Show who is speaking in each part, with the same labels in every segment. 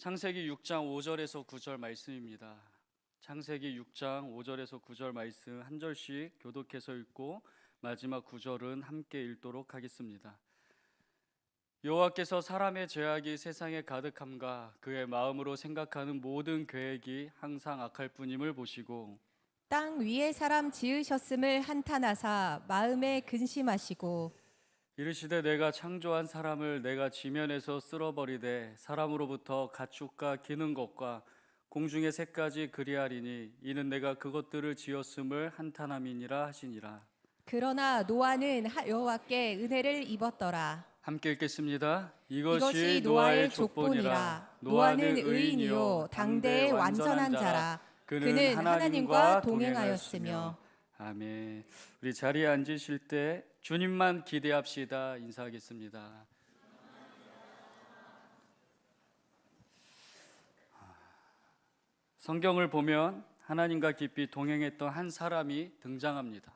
Speaker 1: 창세기 6장 5절에서 9절 말씀입니다. 창세기 6장 5절에서 9절 말씀 한 절씩 교독해서 읽고 마지막 9절은 함께 읽도록 하겠습니다. 여호와께서 사람의 죄악이 세상에 가득함과 그의 마음으로 생각하는 모든 계획이 항상 악할 뿐임을 보시고
Speaker 2: 땅 위에 사람 지으셨음을 한탄하사 마음에 근심하시고
Speaker 1: 이르시되 내가 창조한 사람을 내가 지면에서 쓸어버리되 사람으로부터 가축과 기는 것과 공중의 새까지 그리하리니 이는 내가 그것들을 지었음을 한탄함이니라 하시니라.
Speaker 2: 그러나 노아는 여호와께 은혜를 입었더라.
Speaker 1: 함께 읽겠습니다.
Speaker 2: 이것이 노아의 족본이라. 노아는 의인이요 당대의 완전한 자라. 그는 하나님과 동행하였으며.
Speaker 1: 아멘. 우리 자리에 앉으실 때 주님만 기대합시다. 인사하겠습니다. 성경을 보면 하나님과 깊이 동행했던 한 사람이 등장합니다.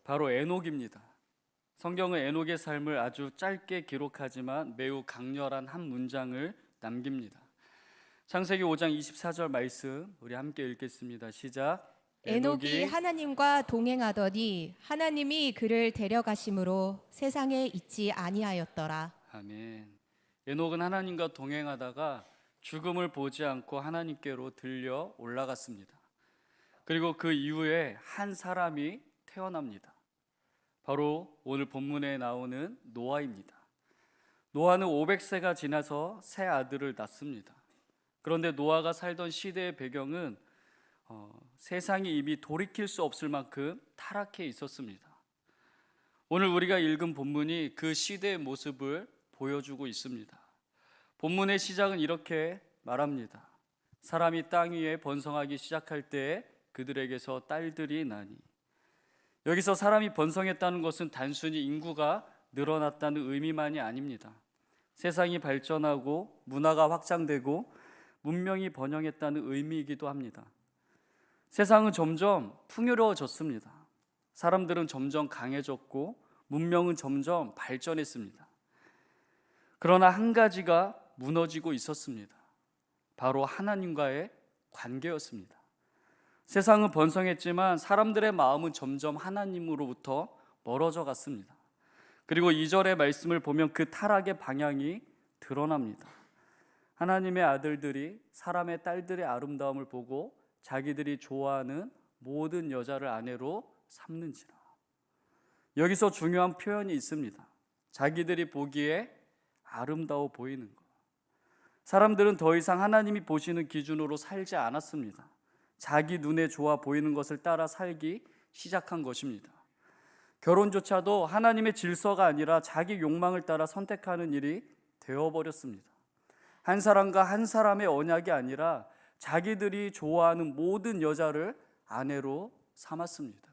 Speaker 1: 바로 에녹입니다. 성경은 에녹의 삶을 아주 짧게 기록하지만 매우 강렬한 한 문장을 남깁니다. 창세기 5장 24절 말씀 우리 함께 읽겠습니다. 시작.
Speaker 2: 에녹이 하나님과 동행하더니 하나님이 그를 데려가심으로 세상에 있지 아니하였더라.
Speaker 1: 아멘. 에녹은 하나님과 동행하다가 죽음을 보지 않고 하나님께로 들려 올라갔습니다. 그리고 그 이후에 한 사람이 태어납니다. 바로 오늘 본문에 나오는 노아입니다. 노아는 500세가 지나서 새 아들을 낳습니다. 그런데 노아가 살던 시대의 배경은 세상이 이미 돌이킬 수 없을 만큼 타락해 있었습니다. 오늘 우리가 읽은 본문이 그 시대의 모습을 보여주고 있습니다. 본문의 시작은 이렇게 말합니다. 사람이 땅 위에 번성하기 시작할 때에 그들에게서 딸들이 나니. 여기서 사람이 번성했다는 것은 단순히 인구가 늘어났다는 의미만이 아닙니다. 세상이 발전하고 문화가 확장되고 문명이 번영했다는 의미이기도 합니다. 세상은 점점 풍요로워졌습니다. 사람들은 점점 강해졌고 문명은 점점 발전했습니다. 그러나 한 가지가 무너지고 있었습니다. 바로 하나님과의 관계였습니다. 세상은 번성했지만 사람들의 마음은 점점 하나님으로부터 멀어져 갔습니다. 그리고 2절의 말씀을 보면 그 타락의 방향이 드러납니다. 하나님의 아들들이 사람의 딸들의 아름다움을 보고 자기들이 좋아하는 모든 여자를 아내로 삼는지라. 여기서 중요한 표현이 있습니다. 자기들이 보기에 아름다워 보이는 것. 사람들은 더 이상 하나님이 보시는 기준으로 살지 않았습니다. 자기 눈에 좋아 보이는 것을 따라 살기 시작한 것입니다. 결혼조차도 하나님의 질서가 아니라 자기 욕망을 따라 선택하는 일이 되어버렸습니다. 한 사람과 한 사람의 언약이 아니라 자기들이 좋아하는 모든 여자를 아내로 삼았습니다.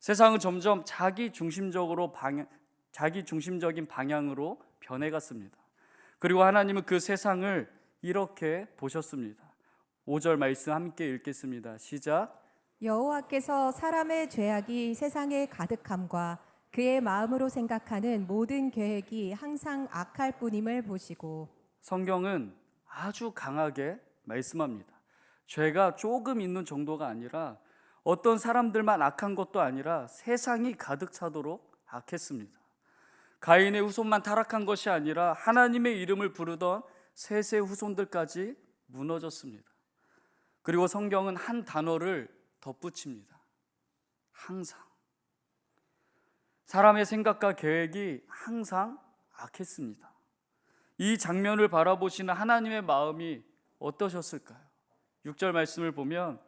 Speaker 1: 세상은 점점 자기 중심적인 방향으로 변해갔습니다. 그리고 하나님은 그 세상을 이렇게 보셨습니다. 5절 말씀 함께 읽겠습니다. 시작.
Speaker 2: 여호와께서 사람의 죄악이 세상에 가득함과 그의 마음으로 생각하는 모든 계획이 항상 악할 뿐임을 보시고. 성경은
Speaker 1: 아주 강하게 말씀합니다. 죄가 조금 있는 정도가 아니라 어떤 사람들만 악한 것도 아니라 세상이 가득 차도록 악했습니다. 가인의 후손만 타락한 것이 아니라 하나님의 이름을 부르던 셋의 후손들까지 무너졌습니다. 그리고 성경은 한 단어를 덧붙입니다. 항상. 사람의 생각과 계획이 항상 악했습니다. 이 장면을 바라보시는 하나님의 마음이 어떠셨을까요? 6절 말씀을 보면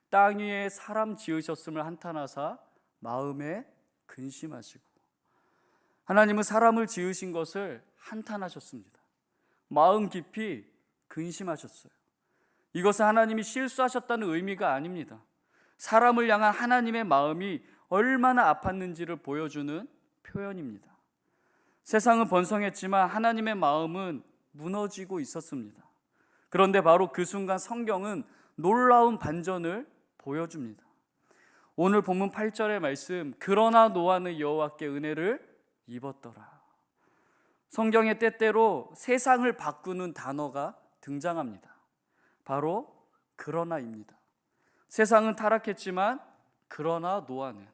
Speaker 1: 땅 위에 사람 지으셨음을 한탄하사 마음에 근심하시고. 하나님은 사람을 지으신 것을 한탄하셨습니다. 마음 깊이 근심하셨어요. 이것은 하나님이 실수하셨다는 의미가 아닙니다. 사람을 향한 하나님의 마음이 얼마나 아팠는지를 보여주는 표현입니다. 세상은 번성했지만 하나님의 마음은 무너지고 있었습니다. 그런데 바로 그 순간 성경은 놀라운 반전을 보여줍니다. 오늘 본문 8절의 말씀, 그러나 노아는 여호와께 은혜를 입었더라. 성경의 때때로 세상을 바꾸는 단어가 등장합니다. 바로 그러나입니다. 세상은 타락했지만 그러나 노아는,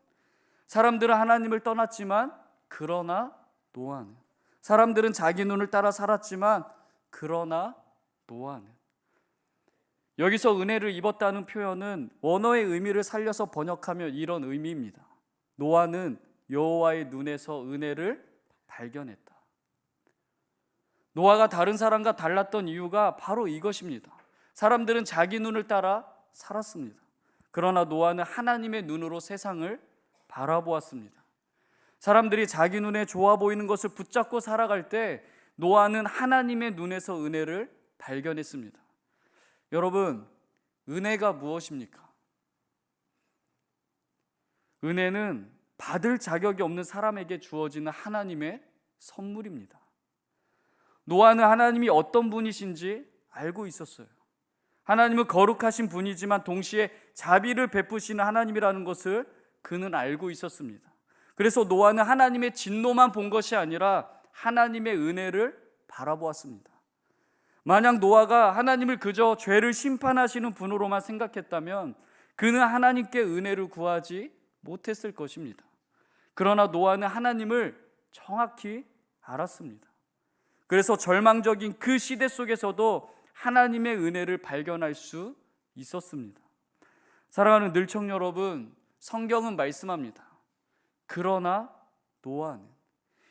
Speaker 1: 사람들은 하나님을 떠났지만 그러나 노아는, 사람들은 자기 눈을 따라 살았지만 그러나 노아는. 여기서 은혜를 입었다는 표현은 원어의 의미를 살려서 번역하면 이런 의미입니다. 노아는 여호와의 눈에서 은혜를 발견했다. 노아가 다른 사람과 달랐던 이유가 바로 이것입니다. 사람들은 자기 눈을 따라 살았습니다. 그러나 노아는 하나님의 눈으로 세상을 바라보았습니다. 사람들이 자기 눈에 좋아 보이는 것을 붙잡고 살아갈 때 노아는 하나님의 눈에서 은혜를 발견했습니다. 여러분, 은혜가 무엇입니까? 은혜는 받을 자격이 없는 사람에게 주어지는 하나님의 선물입니다. 노아는 하나님이 어떤 분이신지 알고 있었어요. 하나님은 거룩하신 분이지만 동시에 자비를 베푸시는 하나님이라는 것을 그는 알고 있었습니다. 그래서 노아는 하나님의 진노만 본 것이 아니라 하나님의 은혜를 바라보았습니다. 만약 노아가 하나님을 그저 죄를 심판하시는 분으로만 생각했다면 그는 하나님께 은혜를 구하지 못했을 것입니다. 그러나 노아는 하나님을 정확히 알았습니다. 그래서 절망적인 그 시대 속에서도 하나님의 은혜를 발견할 수 있었습니다. 사랑하는 늘청 여러분, 성경은 말씀합니다. 그러나 노아는,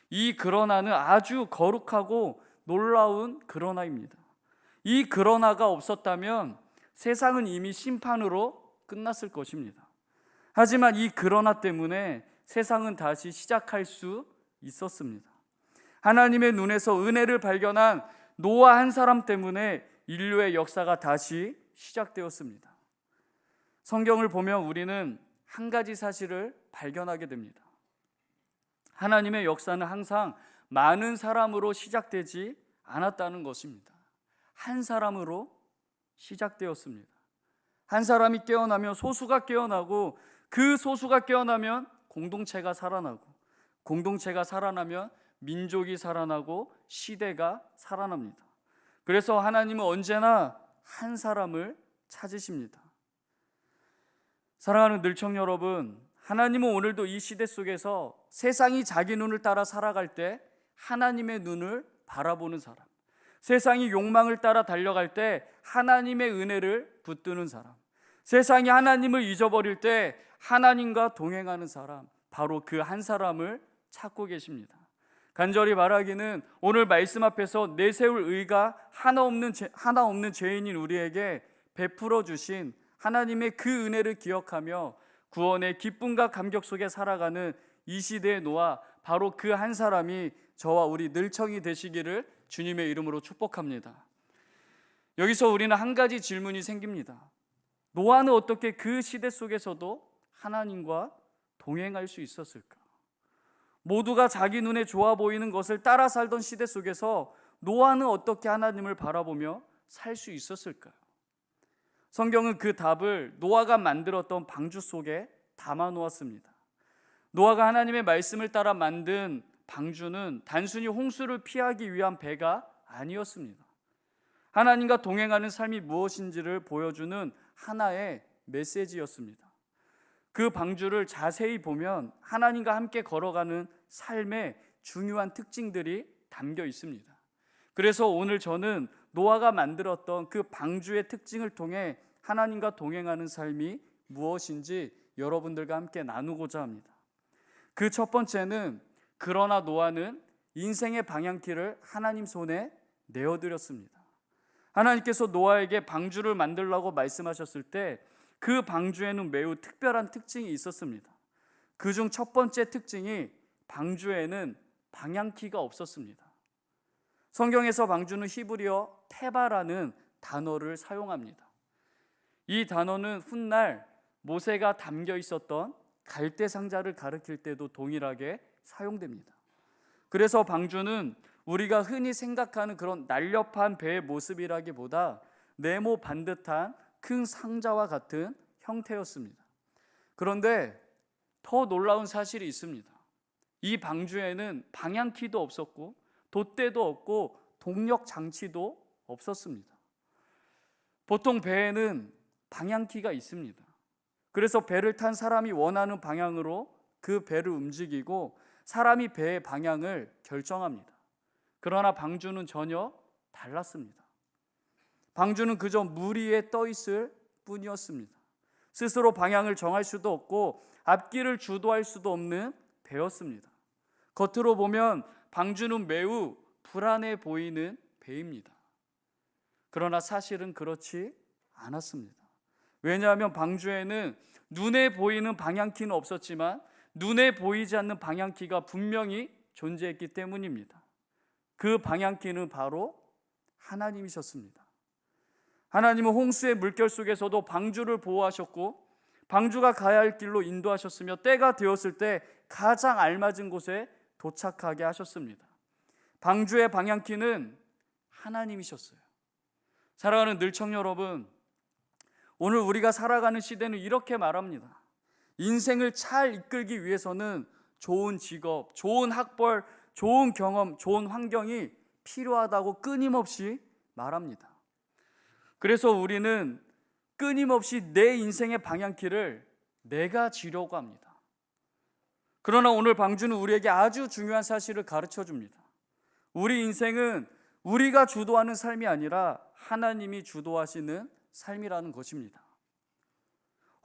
Speaker 1: 이 그러나는 아주 거룩하고 놀라운 그러나입니다. 이 그러나가 없었다면 세상은 이미 심판으로 끝났을 것입니다. 하지만 이 그러나 때문에 세상은 다시 시작할 수 있었습니다. 하나님의 눈에서 은혜를 발견한 노아 한 사람 때문에 인류의 역사가 다시 시작되었습니다. 성경을 보면 우리는 한 가지 사실을 발견하게 됩니다. 하나님의 역사는 항상 많은 사람으로 시작되지 않았다는 것입니다. 한 사람으로 시작되었습니다. 한 사람이 깨어나면 소수가 깨어나고, 그 소수가 깨어나면 공동체가 살아나고, 공동체가 살아나면 민족이 살아나고 시대가 살아납니다. 그래서 하나님은 언제나 한 사람을 찾으십니다. 사랑하는 늘청 여러분, 하나님은 오늘도 이 시대 속에서 세상이 자기 눈을 따라 살아갈 때 하나님의 눈을 바라보는 사람, 세상이 욕망을 따라 달려갈 때 하나님의 은혜를 붙드는 사람, 세상이 하나님을 잊어버릴 때 하나님과 동행하는 사람, 바로 그 한 사람을 찾고 계십니다. 간절히 바라기는 오늘 말씀 앞에서 내세울 의가 하나 없는 죄인인 우리에게 베풀어 주신 하나님의 그 은혜를 기억하며 구원의 기쁨과 감격 속에 살아가는 이 시대의 노아, 바로 그 한 사람이 저와 우리 늘청이 되시기를 주님의 이름으로 축복합니다. 여기서 우리는 한 가지 질문이 생깁니다. 노아는 어떻게 그 시대 속에서도 하나님과 동행할 수 있었을까? 모두가 자기 눈에 좋아 보이는 것을 따라 살던 시대 속에서 노아는 어떻게 하나님을 바라보며 살 수 있었을까요? 성경은 그 답을 노아가 만들었던 방주 속에 담아 놓았습니다. 노아가 하나님의 말씀을 따라 만든 방주는 단순히 홍수를 피하기 위한 배가 아니었습니다. 하나님과 동행하는 삶이 무엇인지를 보여주는 하나의 메시지였습니다. 그 방주를 자세히 보면 하나님과 함께 걸어가는 삶의 중요한 특징들이 담겨 있습니다. 그래서 오늘 저는 노아가 만들었던 그 방주의 특징을 통해 하나님과 동행하는 삶이 무엇인지 여러분들과 함께 나누고자 합니다. 그 첫 번째는, 그러나 노아는 인생의 방향키를 하나님 손에 내어드렸습니다. 하나님께서 노아에게 방주를 만들라고 말씀하셨을 때 그 방주에는 매우 특별한 특징이 있었습니다. 그중 첫 번째 특징이, 방주에는 방향키가 없었습니다. 성경에서 방주는 히브리어 테바라는 단어를 사용합니다. 이 단어는 훗날 모세가 담겨 있었던 갈대 상자를 가리킬 때도 동일하게 사용됩니다. 그래서 방주는 우리가 흔히 생각하는 그런 날렵한 배의 모습이라기보다 네모 반듯한 큰 상자와 같은 형태였습니다. 그런데 더 놀라운 사실이 있습니다. 이 방주에는 방향키도 없었고 돛대도 없고 동력 장치도 없었습니다. 보통 배에는 방향키가 있습니다. 그래서 배를 탄 사람이 원하는 방향으로 그 배를 움직이고 사람이 배의 방향을 결정합니다. 그러나 방주는 전혀 달랐습니다. 방주는 그저 물 위에 떠 있을 뿐이었습니다. 스스로 방향을 정할 수도 없고 앞길을 주도할 수도 없는 배였습니다. 겉으로 보면 방주는 매우 불안해 보이는 배입니다. 그러나 사실은 그렇지 않았습니다. 왜냐하면 방주에는 눈에 보이는 방향키는 없었지만 눈에 보이지 않는 방향키가 분명히 존재했기 때문입니다. 그 방향키는 바로 하나님이셨습니다. 하나님은 홍수의 물결 속에서도 방주를 보호하셨고 방주가 가야 할 길로 인도하셨으며 때가 되었을 때 가장 알맞은 곳에 도착하게 하셨습니다. 방주의 방향키는 하나님이셨어요. 사랑하는 늘청 여러분, 오늘 우리가 살아가는 시대는 이렇게 말합니다. 인생을 잘 이끌기 위해서는 좋은 직업, 좋은 학벌, 좋은 경험, 좋은 환경이 필요하다고 끊임없이 말합니다. 그래서 우리는 끊임없이 내 인생의 방향키를 내가 지려고 합니다. 그러나 오늘 방주는 우리에게 아주 중요한 사실을 가르쳐 줍니다. 우리 인생은 우리가 주도하는 삶이 아니라 하나님이 주도하시는 삶이라는 것입니다.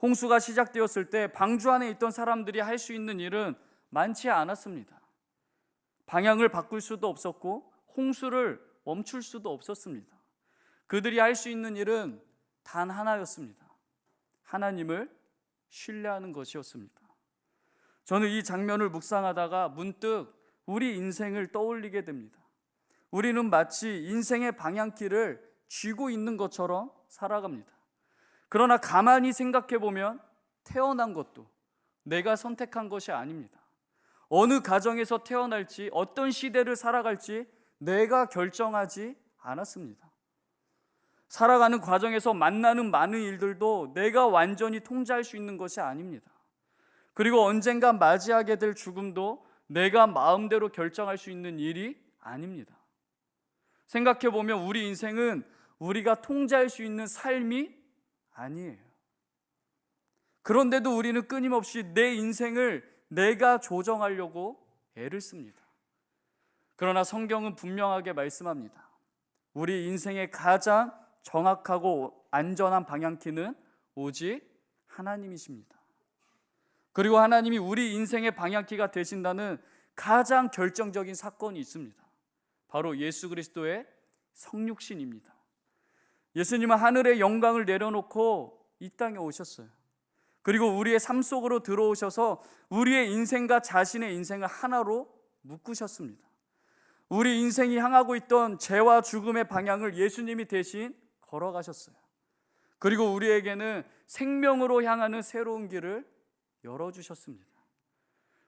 Speaker 1: 홍수가 시작되었을 때 방주 안에 있던 사람들이 할 수 있는 일은 많지 않았습니다. 방향을 바꿀 수도 없었고 홍수를 멈출 수도 없었습니다. 그들이 할 수 있는 일은 단 하나였습니다. 하나님을 신뢰하는 것이었습니다. 저는 이 장면을 묵상하다가 문득 우리 인생을 떠올리게 됩니다. 우리는 마치 인생의 방향키를 쥐고 있는 것처럼 살아갑니다. 그러나 가만히 생각해 보면 태어난 것도 내가 선택한 것이 아닙니다. 어느 가정에서 태어날지 어떤 시대를 살아갈지 내가 결정하지 않았습니다. 살아가는 과정에서 만나는 많은 일들도 내가 완전히 통제할 수 있는 것이 아닙니다. 그리고 언젠가 맞이하게 될 죽음도 내가 마음대로 결정할 수 있는 일이 아닙니다. 생각해 보면 우리 인생은 우리가 통제할 수 있는 삶이 아니에요. 그런데도 우리는 끊임없이 내 인생을 내가 조정하려고 애를 씁니다. 그러나 성경은 분명하게 말씀합니다. 우리 인생의 가장 정확하고 안전한 방향키는 오직 하나님이십니다. 그리고 하나님이 우리 인생의 방향키가 되신다는 가장 결정적인 사건이 있습니다. 바로 예수 그리스도의 성육신입니다. 예수님은 하늘의 영광을 내려놓고 이 땅에 오셨어요. 그리고 우리의 삶 속으로 들어오셔서 우리의 인생과 자신의 인생을 하나로 묶으셨습니다. 우리 인생이 향하고 있던 죄와 죽음의 방향을 예수님이 대신 걸어가셨어요. 그리고 우리에게는 생명으로 향하는 새로운 길을 열어주셨습니다.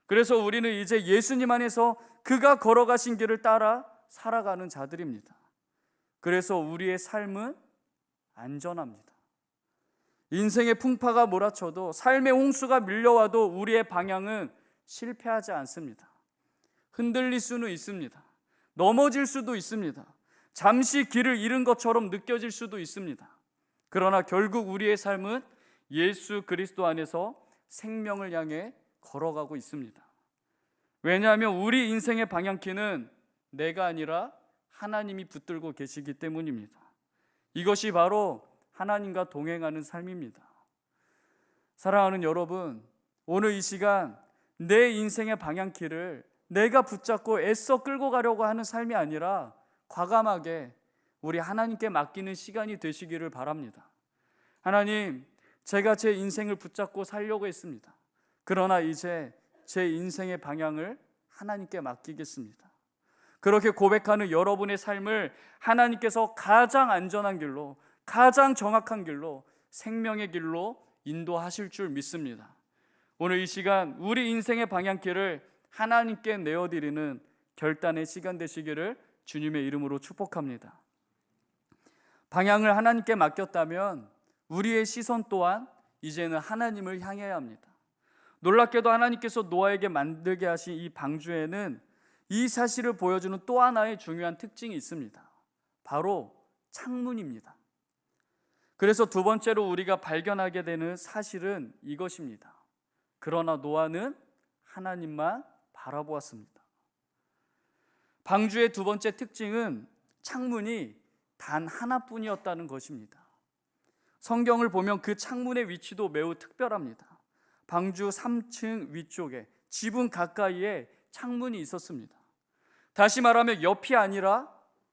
Speaker 1: 그래서 우리는 이제 예수님 안에서 그가 걸어가신 길을 따라 살아가는 자들입니다. 그래서 우리의 삶은 안전합니다. 인생의 풍파가 몰아쳐도 삶의 홍수가 밀려와도 우리의 방향은 실패하지 않습니다. 흔들릴 수는 있습니다. 넘어질 수도 있습니다. 잠시 길을 잃은 것처럼 느껴질 수도 있습니다. 그러나 결국 우리의 삶은 예수 그리스도 안에서 생명을 향해 걸어가고 있습니다. 왜냐하면 우리 인생의 방향키는 내가 아니라 하나님이 붙들고 계시기 때문입니다. 이것이 바로 하나님과 동행하는 삶입니다. 사랑하는 여러분, 오늘 이 시간 내 인생의 방향키를 내가 붙잡고 애써 끌고 가려고 하는 삶이 아니라 과감하게 우리 하나님께 맡기는 시간이 되시기를 바랍니다. 하나님, 제가 제 인생을 붙잡고 살려고 했습니다. 그러나 이제 제 인생의 방향을 하나님께 맡기겠습니다. 그렇게 고백하는 여러분의 삶을 하나님께서 가장 안전한 길로, 가장 정확한 길로, 생명의 길로 인도하실 줄 믿습니다. 오늘 이 시간 우리 인생의 방향키를 하나님께 내어드리는 결단의 시간 되시기를 주님의 이름으로 축복합니다. 방향을 하나님께 맡겼다면 우리의 시선 또한 이제는 하나님을 향해야 합니다. 놀랍게도 하나님께서 노아에게 만들게 하신 이 방주에는 이 사실을 보여주는 또 하나의 중요한 특징이 있습니다. 바로 창문입니다. 그래서 두 번째로 우리가 발견하게 되는 사실은 이것입니다. 그러나 노아는 하나님만 바라보았습니다. 방주의 두 번째 특징은 창문이 단 하나뿐이었다는 것입니다. 성경을 보면 그 창문의 위치도 매우 특별합니다. 방주 3층 위쪽에 지붕 가까이에 창문이 있었습니다. 다시 말하면 옆이 아니라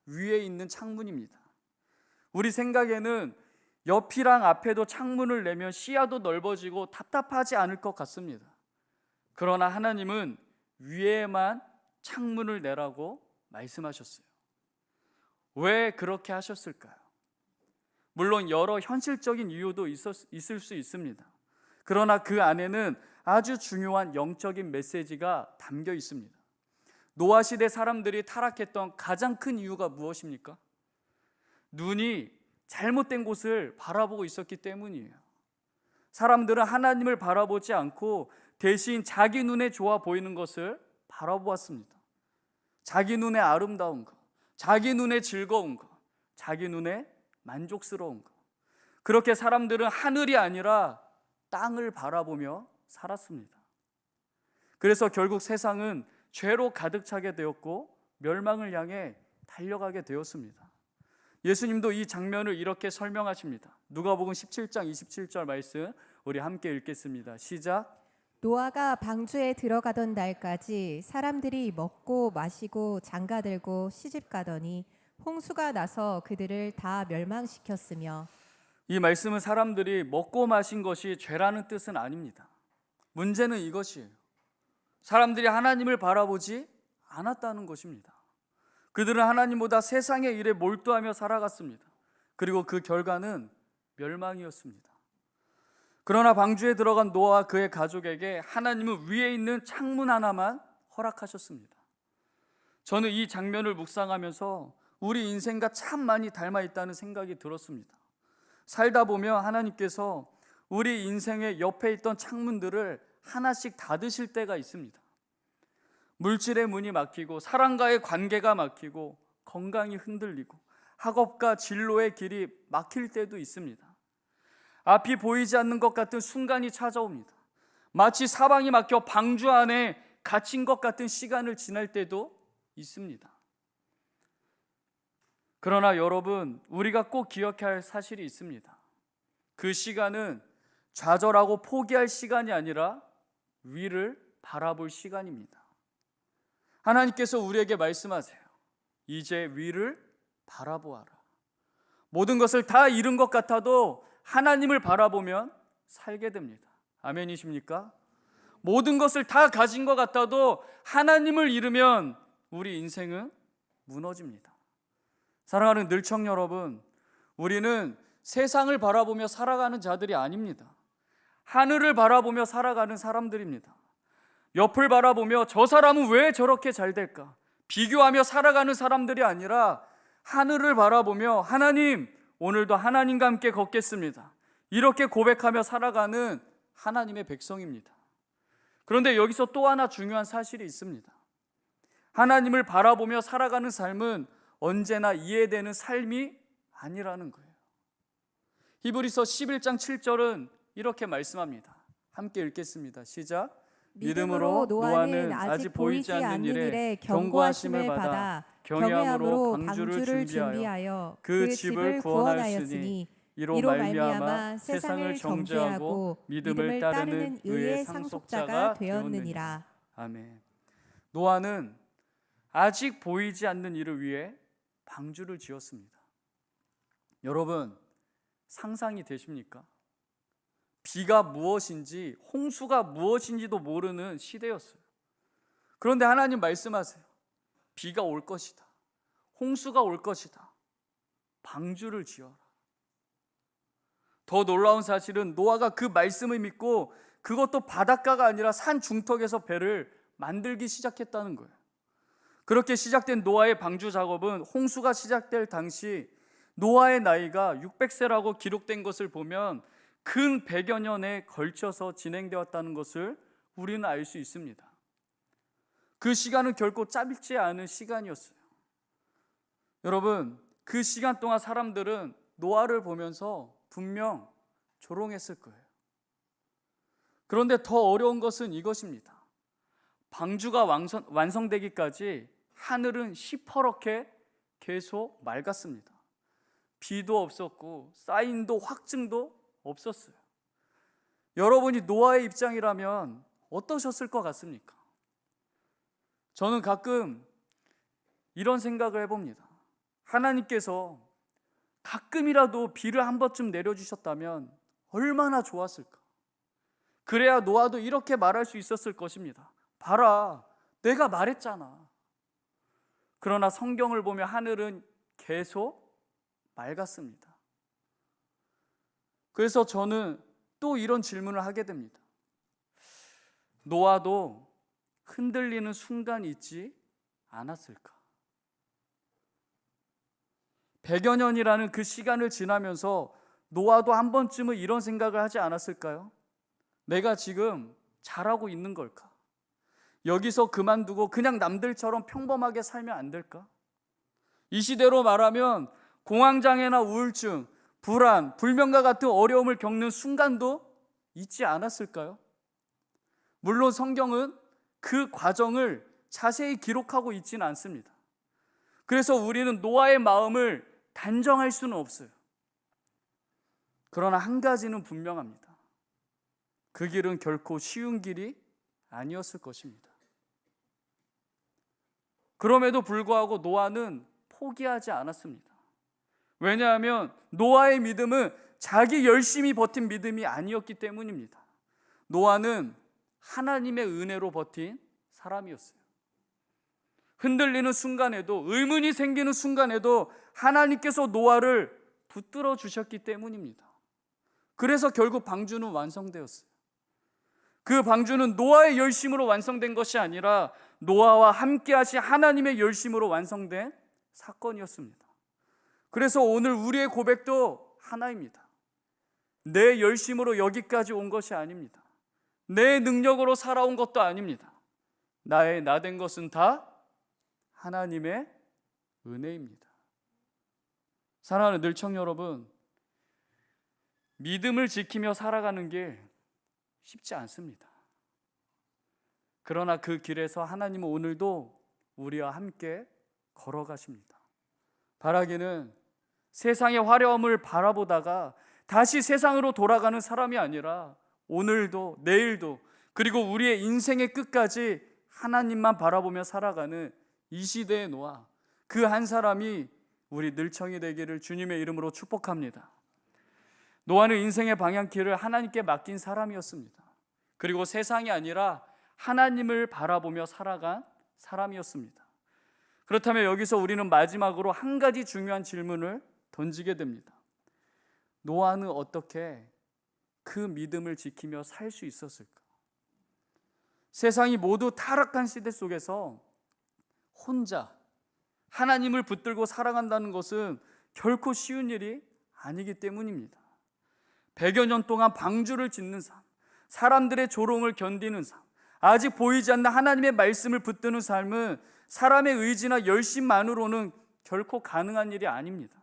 Speaker 1: 위에 있는 창문입니다. 우리 생각에는 옆이랑 앞에도 창문을 내면 시야도 넓어지고 답답하지 않을 것 같습니다. 그러나 하나님은 위에만 창문을 내라고 말씀하셨어요. 왜 그렇게 하셨을까요? 물론 여러 현실적인 이유도 있을 수 있습니다. 그러나 그 안에는 아주 중요한 영적인 메시지가 담겨 있습니다. 노아 시대 사람들이 타락했던 가장 큰 이유가 무엇입니까? 눈이 잘못된 곳을 바라보고 있었기 때문이에요. 사람들은 하나님을 바라보지 않고 대신 자기 눈에 좋아 보이는 것을 바라보았습니다. 자기 눈에 아름다운 것, 자기 눈에 즐거운 것, 자기 눈에 만족스러운 것. 그렇게 사람들은 하늘이 아니라 땅을 바라보며 살았습니다. 그래서 결국 세상은 죄로 가득 차게 되었고 멸망을 향해 달려가게 되었습니다. 예수님도 이 장면을 이렇게 설명하십니다. 누가복음 17장 27절 말씀 우리 함께 읽겠습니다. 시작.
Speaker 2: 노아가 방주에 들어가던 날까지 사람들이 먹고 마시고 장가들고 시집가더니 홍수가 나서 그들을 다 멸망시켰으며.
Speaker 1: 이 말씀은 사람들이 먹고 마신 것이 죄라는 뜻은 아닙니다. 문제는 이것이에요. 사람들이 하나님을 바라보지 않았다는 것입니다. 그들은 하나님보다 세상의 일에 몰두하며 살아갔습니다. 그리고 그 결과는 멸망이었습니다. 그러나 방주에 들어간 노아와 그의 가족에게 하나님은 위에 있는 창문 하나만 허락하셨습니다. 저는 이 장면을 묵상하면서 우리 인생과 참 많이 닮아 있다는 생각이 들었습니다. 살다 보면 하나님께서 우리 인생의 옆에 있던 창문들을 하나씩 닫으실 때가 있습니다. 물질의 문이 막히고 사람과의 관계가 막히고 건강이 흔들리고 학업과 진로의 길이 막힐 때도 있습니다. 앞이 보이지 않는 것 같은 순간이 찾아옵니다. 마치 사방이 막혀 방주 안에 갇힌 것 같은 시간을 지날 때도 있습니다. 그러나 여러분, 우리가 꼭 기억해야 할 사실이 있습니다. 그 시간은 좌절하고 포기할 시간이 아니라 위를 바라볼 시간입니다. 하나님께서 우리에게 말씀하세요. 이제 위를 바라보아라. 모든 것을 다 잃은 것 같아도 하나님을 바라보면 살게 됩니다. 아멘이십니까? 모든 것을 다 가진 것 같아도 하나님을 잃으면 우리 인생은 무너집니다. 사랑하는 늘청 여러분, 우리는 세상을 바라보며 살아가는 자들이 아닙니다. 하늘을 바라보며 살아가는 사람들입니다. 옆을 바라보며 저 사람은 왜 저렇게 잘 될까? 비교하며 살아가는 사람들이 아니라 하늘을 바라보며 하나님, 오늘도 하나님과 함께 걷겠습니다. 이렇게 고백하며 살아가는 하나님의 백성입니다. 그런데 여기서 또 하나 중요한 사실이 있습니다. 하나님을 바라보며 살아가는 삶은 언제나 이해되는 삶이 아니라는 거예요. 히브리서 11장 7절은 이렇게 말씀합니다. 함께 읽겠습니다. 시작. 믿음으로 노아는 아직 보이지 않는 일에 경고하심을 받아 경외함으로 방주를 준비하여 그 집을 구원하였으니 이로 말미암아 세상을 정죄하고 믿음을 따르는 의의 상속자가 되었느니라. 아멘. 노아는 아직 보이지 않는 일을 위해 방주를 지었습니다. 여러분, 상상이 되십니까? 비가 무엇인지, 홍수가 무엇인지도 모르는 시대였어요. 그런데 하나님 말씀하세요. 비가 올 것이다. 홍수가 올 것이다. 방주를 지어라. 더 놀라운 사실은 노아가 그 말씀을 믿고 그것도 바닷가가 아니라 산 중턱에서 배를 만들기 시작했다는 거예요. 그렇게 시작된 노아의 방주 작업은 홍수가 시작될 당시 노아의 나이가 600세라고 기록된 것을 보면 근 100여 년에 걸쳐서 진행되었다는 것을 우리는 알 수 있습니다. 그 시간은 결코 짧지 않은 시간이었어요. 여러분, 그 시간 동안 사람들은 노아를 보면서 분명 조롱했을 거예요. 그런데 더 어려운 것은 이것입니다. 방주가 완성되기까지 하늘은 시퍼렇게 계속 맑았습니다. 비도 없었고 사인도 확증도 없었어요. 여러분이 노아의 입장이라면 어떠셨을 것 같습니까? 저는 가끔 이런 생각을 해봅니다. 하나님께서 가끔이라도 비를 한 번쯤 내려주셨다면 얼마나 좋았을까? 그래야 노아도 이렇게 말할 수 있었을 것입니다. 봐라, 내가 말했잖아. 그러나 성경을 보면 하늘은 계속 맑았습니다. 그래서 저는 또 이런 질문을 하게 됩니다. 노아도 흔들리는 순간이 있지 않았을까? 100여 년이라는 그 시간을 지나면서 노아도 한 번쯤은 이런 생각을 하지 않았을까요? 내가 지금 잘하고 있는 걸까? 여기서 그만두고 그냥 남들처럼 평범하게 살면 안 될까? 이 시대로 말하면 공황장애나 우울증, 불안, 불면과 같은 어려움을 겪는 순간도 있지 않았을까요? 물론 성경은 그 과정을 자세히 기록하고 있지는 않습니다. 그래서 우리는 노아의 마음을 단정할 수는 없어요. 그러나 한 가지는 분명합니다. 그 길은 결코 쉬운 길이 아니었을 것입니다. 그럼에도 불구하고 노아는 포기하지 않았습니다. 왜냐하면 노아의 믿음은 자기 열심히 버틴 믿음이 아니었기 때문입니다. 노아는 하나님의 은혜로 버틴 사람이었어요. 흔들리는 순간에도, 의문이 생기는 순간에도 하나님께서 노아를 붙들어 주셨기 때문입니다. 그래서 결국 방주는 완성되었어요. 그 방주는 노아의 열심으로 완성된 것이 아니라 노아와 함께 하신 하나님의 열심으로 완성된 사건이었습니다. 그래서 오늘 우리의 고백도 하나입니다. 내 열심으로 여기까지 온 것이 아닙니다. 내 능력으로 살아온 것도 아닙니다. 나 된 것은 다 하나님의 은혜입니다. 사랑하는 늘청 여러분, 믿음을 지키며 살아가는 길 쉽지 않습니다. 그러나 그 길에서 하나님은 오늘도 우리와 함께 걸어가십니다. 바라기는 세상의 화려함을 바라보다가 다시 세상으로 돌아가는 사람이 아니라 오늘도 내일도 그리고 우리의 인생의 끝까지 하나님만 바라보며 살아가는 이 시대의 노아, 그 한 사람이 우리 늘청이 되기를 주님의 이름으로 축복합니다. 노아는 인생의 방향키를 하나님께 맡긴 사람이었습니다. 그리고 세상이 아니라 하나님을 바라보며 살아간 사람이었습니다. 그렇다면 여기서 우리는 마지막으로 한 가지 중요한 질문을 던지게 됩니다. 노아는 어떻게 그 믿음을 지키며 살 수 있었을까? 세상이 모두 타락한 시대 속에서 혼자 하나님을 붙들고 살아간다는 것은 결코 쉬운 일이 아니기 때문입니다. 100여 년 동안 방주를 짓는 삶, 사람들의 조롱을 견디는 삶, 아직 보이지 않는 하나님의 말씀을 붙드는 삶은 사람의 의지나 열심만으로는 결코 가능한 일이 아닙니다.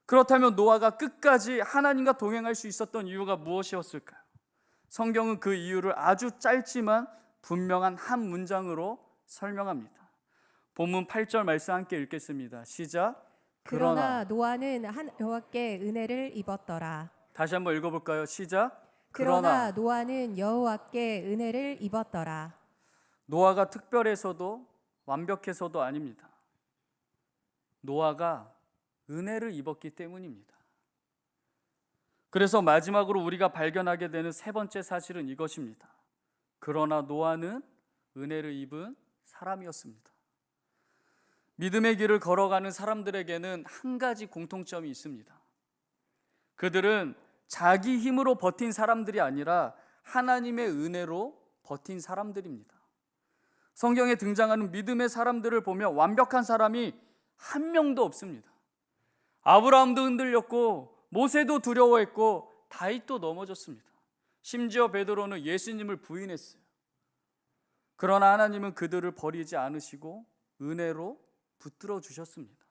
Speaker 1: 그렇다면 노아가 끝까지 하나님과 동행할 수 있었던 이유가 무엇이었을까요? 성경은 그 이유를 아주 짧지만 분명한 한 문장으로 설명합니다. 본문 8절 말씀 함께 읽겠습니다. 시작.
Speaker 2: 그러나 노아는 여호와께 은혜를 입었더라.
Speaker 1: 다시 한번 읽어볼까요? 시작.
Speaker 2: 그러나 노아는 여호와께 은혜를 입었더라.
Speaker 1: 노아가 특별해서도 완벽해서도 아닙니다. 노아가 은혜를 입었기 때문입니다. 그래서 마지막으로 우리가 발견하게 되는 세 번째 사실은 이것입니다. 그러나 노아는 은혜를 입은 사람이었습니다. 믿음의 길을 걸어가는 사람들에게는 한 가지 공통점이 있습니다. 그들은 자기 힘으로 버틴 사람들이 아니라 하나님의 은혜로 버틴 사람들입니다. 성경에 등장하는 믿음의 사람들을 보면 완벽한 사람이 한 명도 없습니다. 아브라함도 흔들렸고 모세도 두려워했고 다윗도 넘어졌습니다. 심지어 베드로는 예수님을 부인했어요. 그러나 하나님은 그들을 버리지 않으시고 은혜로 붙들어 주셨습니다.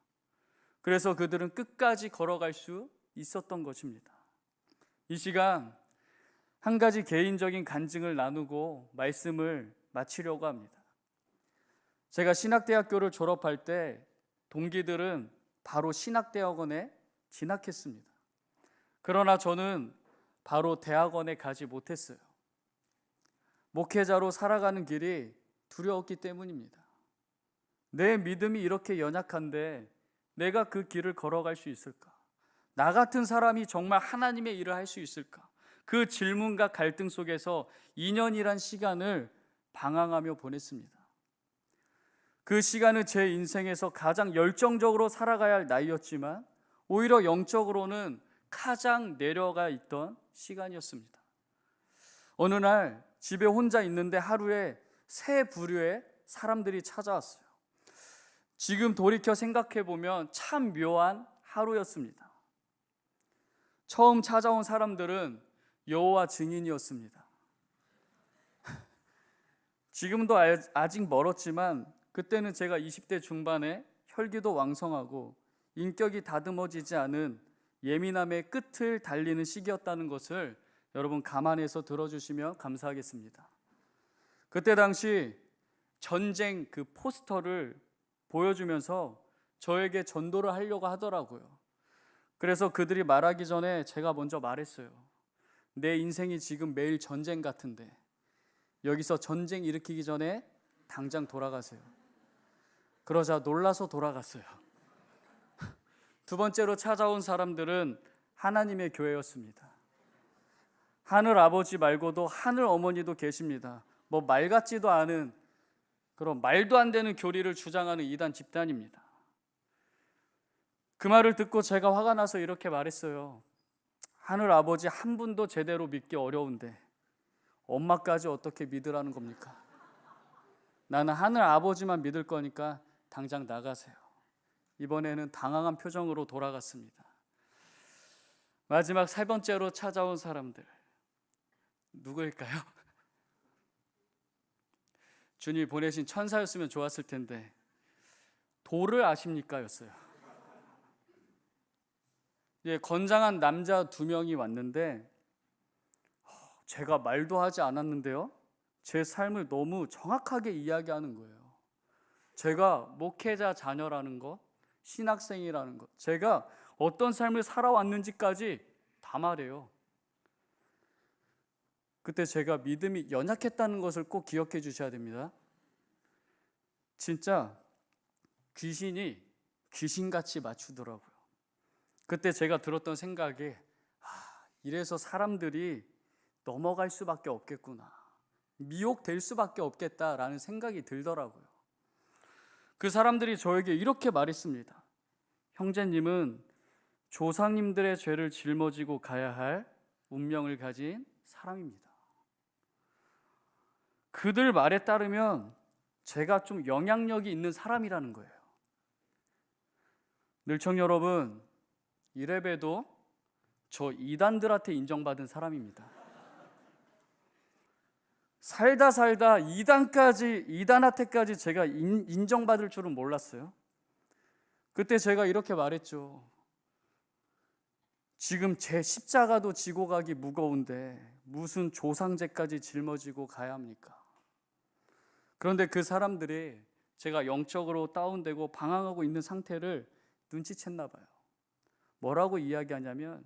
Speaker 1: 그래서 그들은 끝까지 걸어갈 수 있었던 것입니다. 이 시간 한 가지 개인적인 간증을 나누고 말씀을 마치려고 합니다. 제가 신학대학교를 졸업할 때 동기들은 바로 신학대학원에 진학했습니다. 그러나 저는 바로 대학원에 가지 못했어요. 목회자로 살아가는 길이 두려웠기 때문입니다. 내 믿음이 이렇게 연약한데 내가 그 길을 걸어갈 수 있을까? 나 같은 사람이 정말 하나님의 일을 할 수 있을까? 그 질문과 갈등 속에서 2년이란 시간을 방황하며 보냈습니다. 그 시간은 제 인생에서 가장 열정적으로 살아가야 할 나이였지만 오히려 영적으로는 가장 내려가 있던 시간이었습니다. 어느 날 집에 혼자 있는데 하루에 세 부류의 사람들이 찾아왔어요. 지금 돌이켜 생각해 보면 참 묘한 하루였습니다. 처음 찾아온 사람들은 여호와 증인이었습니다. 지금도 아직 멀었지만 그때는 제가 20대 중반에 혈기도 왕성하고 인격이 다듬어지지 않은 예민함의 끝을 달리는 시기였다는 것을 여러분 감안해서 들어주시면 감사하겠습니다. 그때 당시 전쟁 그 포스터를 보여주면서 저에게 전도를 하려고 하더라고요. 그래서 그들이 말하기 전에 제가 먼저 말했어요. 내 인생이 지금 매일 전쟁 같은데 여기서 전쟁 일으키기 전에 당장 돌아가세요. 그러자 놀라서 돌아갔어요. 두 번째로 찾아온 사람들은 하나님의 교회였습니다. 하늘 아버지 말고도 하늘 어머니도 계십니다. 뭐 말 같지도 않은 그런 말도 안 되는 교리를 주장하는 이단 집단입니다. 그 말을 듣고 제가 화가 나서 이렇게 말했어요. 하늘 아버지 한 분도 제대로 믿기 어려운데 엄마까지 어떻게 믿으라는 겁니까? 나는 하늘 아버지만 믿을 거니까 당장 나가세요. 이번에는 당황한 표정으로 돌아갔습니다. 마지막 세 번째로 찾아온 사람들 누구일까요? 주님이 보내신 천사였으면 좋았을 텐데 도를 아십니까? 였어요. 건장한 남자 2명이 왔는데 제가 말도 하지 않았는데요, 제 삶을 너무 정확하게 이야기하는 거예요. 제가 목회자 자녀라는 것, 신학생이라는 것, 제가 어떤 삶을 살아왔는지까지 다 말해요. 그때 제가 믿음이 연약했다는 것을 꼭 기억해 주셔야 됩니다. 진짜 귀신이 귀신같이 맞추더라고요. 그때 제가 들었던 생각이 이래서 사람들이 넘어갈 수밖에 없겠구나, 미혹될 수밖에 없겠다라는 생각이 들더라고요. 그 사람들이 저에게 이렇게 말했습니다. 형제님은 조상님들의 죄를 짊어지고 가야 할 운명을 가진 사람입니다. 그들 말에 따르면 제가 좀 영향력이 있는 사람이라는 거예요. 늘청 여러분, 이래봬도 저 이단들한테 인정받은 사람입니다. 살다 이단한테까지 제가 인정받을 줄은 몰랐어요. 그때 제가 이렇게 말했죠. 지금 제 십자가도 지고 가기 무거운데 무슨 조상제까지 짊어지고 가야 합니까? 그런데 그 사람들이 제가 영적으로 다운되고 방황하고 있는 상태를 눈치챘나 봐요. 뭐라고 이야기하냐면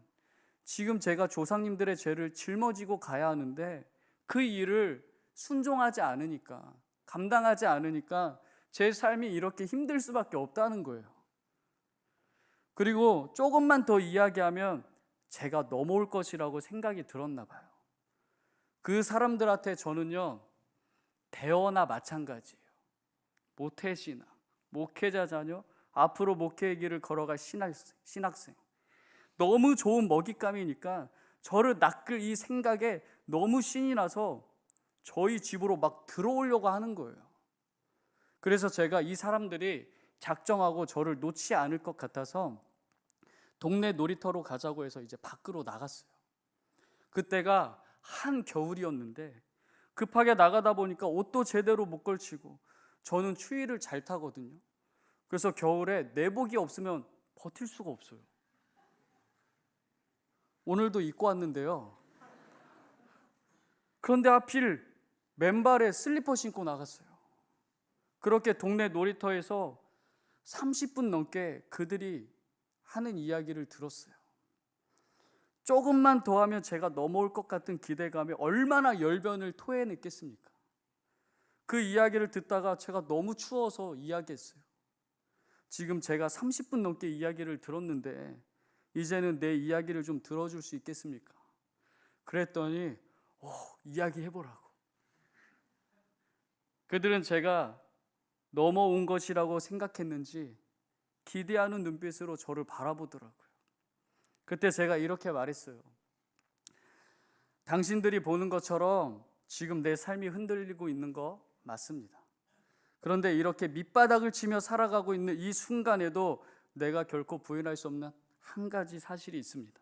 Speaker 1: 지금 제가 조상님들의 죄를 짊어지고 가야 하는데 그 일을 순종하지 않으니까, 감당하지 않으니까 제 삶이 이렇게 힘들 수밖에 없다는 거예요. 그리고 조금만 더 이야기하면 제가 넘어올 것이라고 생각이 들었나 봐요. 그 사람들한테 저는요, 대어나 마찬가지예요. 모태신앙, 목회자 자녀, 앞으로 목회의 길을 걸어갈 신학생. 너무 좋은 먹잇감이니까 저를 낚을 이 생각에 너무 신이 나서 저희 집으로 막 들어오려고 하는 거예요. 그래서 제가 이 사람들이 작정하고 저를 놓지 않을 것 같아서 동네 놀이터로 가자고 해서 이제 밖으로 나갔어요. 그때가 한겨울이었는데 급하게 나가다 보니까 옷도 제대로 못 걸치고, 저는 추위를 잘 타거든요. 그래서 겨울에 내복이 없으면 버틸 수가 없어요. 오늘도 입고 왔는데요. 그런데 하필 맨발에 슬리퍼 신고 나갔어요. 그렇게 동네 놀이터에서 30분 넘게 그들이 하는 이야기를 들었어요. 조금만 더 하면 제가 넘어올 것 같은 기대감에 얼마나 열변을 토해냈겠습니까? 그 이야기를 듣다가 제가 너무 추워서 이야기했어요. 지금 제가 30분 넘게 이야기를 들었는데 이제는 내 이야기를 좀 들어줄 수 있겠습니까? 그랬더니 이야기해보라고. 그들은 제가 넘어온 것이라고 생각했는지 기대하는 눈빛으로 저를 바라보더라고요. 그때 제가 이렇게 말했어요. 당신들이 보는 것처럼 지금 내 삶이 흔들리고 있는 거 맞습니다. 그런데 이렇게 밑바닥을 치며 살아가고 있는 이 순간에도 내가 결코 부인할 수 없는 한 가지 사실이 있습니다.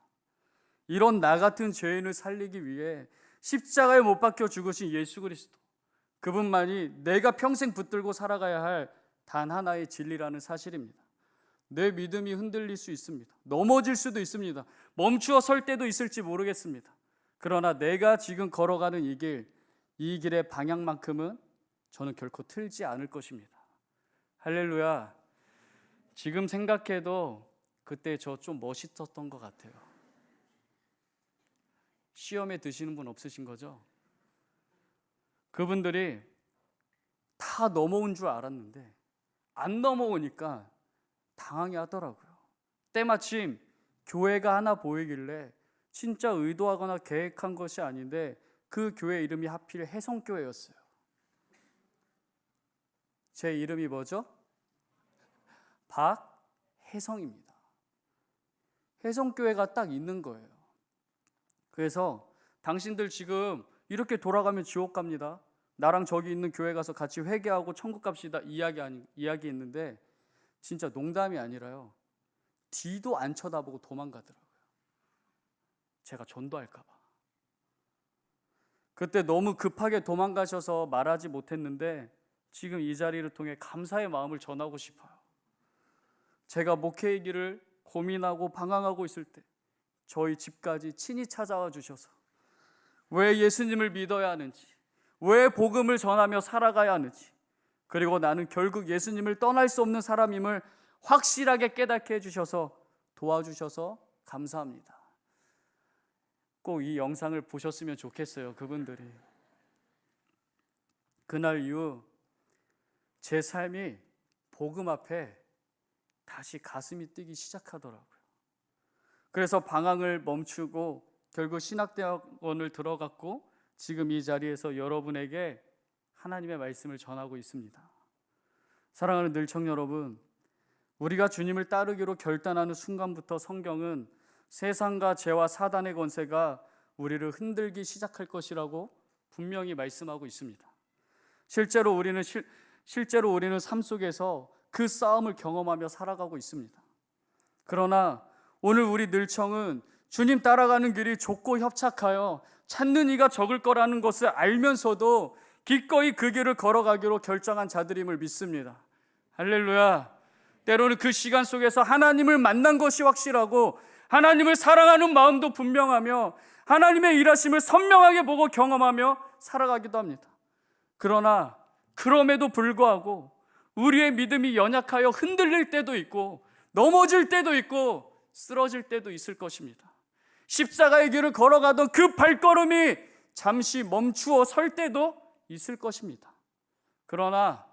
Speaker 1: 이런 나 같은 죄인을 살리기 위해 십자가에 못 박혀 죽으신 예수 그리스도, 그분만이 내가 평생 붙들고 살아가야 할 단 하나의 진리라는 사실입니다. 내 믿음이 흔들릴 수 있습니다. 넘어질 수도 있습니다. 멈추어 설 때도 있을지 모르겠습니다. 그러나 내가 지금 걸어가는 이 길의 방향만큼은 저는 결코 틀지 않을 것입니다. 할렐루야. 지금 생각해도 그때 저 좀 멋있었던 것 같아요. 시험에 드시는 분 없으신 거죠? 그분들이 다 넘어온 줄 알았는데 안 넘어오니까 당황해 하더라고요. 때마침 교회가 하나 보이길래 진짜 의도하거나 계획한 것이 아닌데 그 교회 이름이 하필 혜성교회였어요. 제 이름이 뭐죠? 박혜성입니다. 혜성교회가 딱 있는 거예요. 그래서 당신들 지금 이렇게 돌아가면 지옥 갑니다. 나랑 저기 있는 교회 가서 같이 회개하고 천국 갑시다 이야기했는데 진짜 농담이 아니라요. 뒤도 안 쳐다보고 도망가더라고요. 제가 전도할까 봐. 그때 너무 급하게 도망가셔서 말하지 못했는데 지금 이 자리를 통해 감사의 마음을 전하고 싶어요. 제가 목회의 길을 고민하고 방황하고 있을 때 저희 집까지 친히 찾아와 주셔서 왜 예수님을 믿어야 하는지, 왜 복음을 전하며 살아가야 하는지, 그리고 나는 결국 예수님을 떠날 수 없는 사람임을 확실하게 깨닫게 해주셔서 도와주셔서 감사합니다. 꼭 이 영상을 보셨으면 좋겠어요. 그분들이. 그날 이후 제 삶이 복음 앞에 다시 가슴이 뛰기 시작하더라고요. 그래서 방황을 멈추고 결국 신학대학원을 들어갔고 지금 이 자리에서 여러분에게 하나님의 말씀을 전하고 있습니다. 사랑하는 늘청 여러분, 우리가 주님을 따르기로 결단하는 순간부터 성경은 세상과 죄와 사단의 권세가 우리를 흔들기 시작할 것이라고 분명히 말씀하고 있습니다. 실제로 우리는 삶 속에서 그 싸움을 경험하며 살아가고 있습니다. 그러나 오늘 우리 늘청은 주님 따라가는 길이 좁고 협착하여 찾는 이가 적을 거라는 것을 알면서도 기꺼이 그 길을 걸어가기로 결정한 자들임을 믿습니다. 할렐루야. 때로는 그 시간 속에서 하나님을 만난 것이 확실하고 하나님을 사랑하는 마음도 분명하며 하나님의 일하심을 선명하게 보고 경험하며 살아가기도 합니다. 그러나 그럼에도 불구하고 우리의 믿음이 연약하여 흔들릴 때도 있고 넘어질 때도 있고 쓰러질 때도 있을 것입니다. 십자가의 길을 걸어가던 그 발걸음이 잠시 멈추어 설 때도 있을 것입니다. 그러나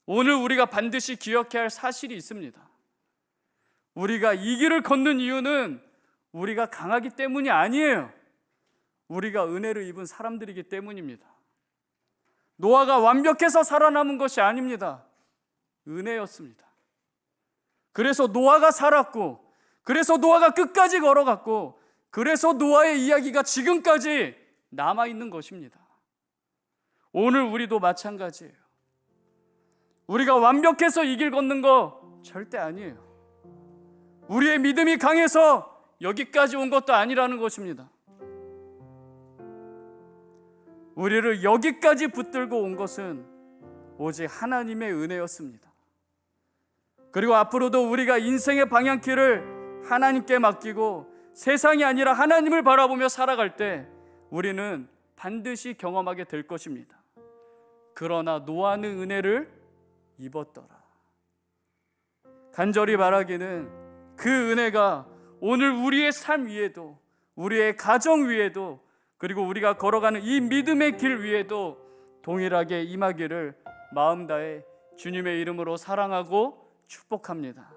Speaker 1: 오늘 우리가 반드시 기억해야 할 사실이 있습니다. 우리가 이 길을 걷는 이유는 우리가 강하기 때문이 아니에요. 우리가 은혜를 입은 사람들이기 때문입니다. 노아가 완벽해서 살아남은 것이 아닙니다. 은혜였습니다. 그래서 노아가 살았고, 그래서 노아가 끝까지 걸어갔고, 그래서 노아의 이야기가 지금까지 남아있는 것입니다. 오늘 우리도 마찬가지예요. 우리가 완벽해서 이 길 걷는 거 절대 아니에요. 우리의 믿음이 강해서 여기까지 온 것도 아니라는 것입니다. 우리를 여기까지 붙들고 온 것은 오직 하나님의 은혜였습니다. 그리고 앞으로도 우리가 인생의 방향키를 하나님께 맡기고 세상이 아니라 하나님을 바라보며 살아갈 때 우리는 반드시 경험하게 될 것입니다. 그러나 노아는 은혜를 입었더라. 간절히 바라기는 그 은혜가 오늘 우리의 삶 위에도, 우리의 가정 위에도, 그리고 우리가 걸어가는 이 믿음의 길 위에도 동일하게 임하기를 마음 다해 주님의 이름으로 사랑하고 축복합니다.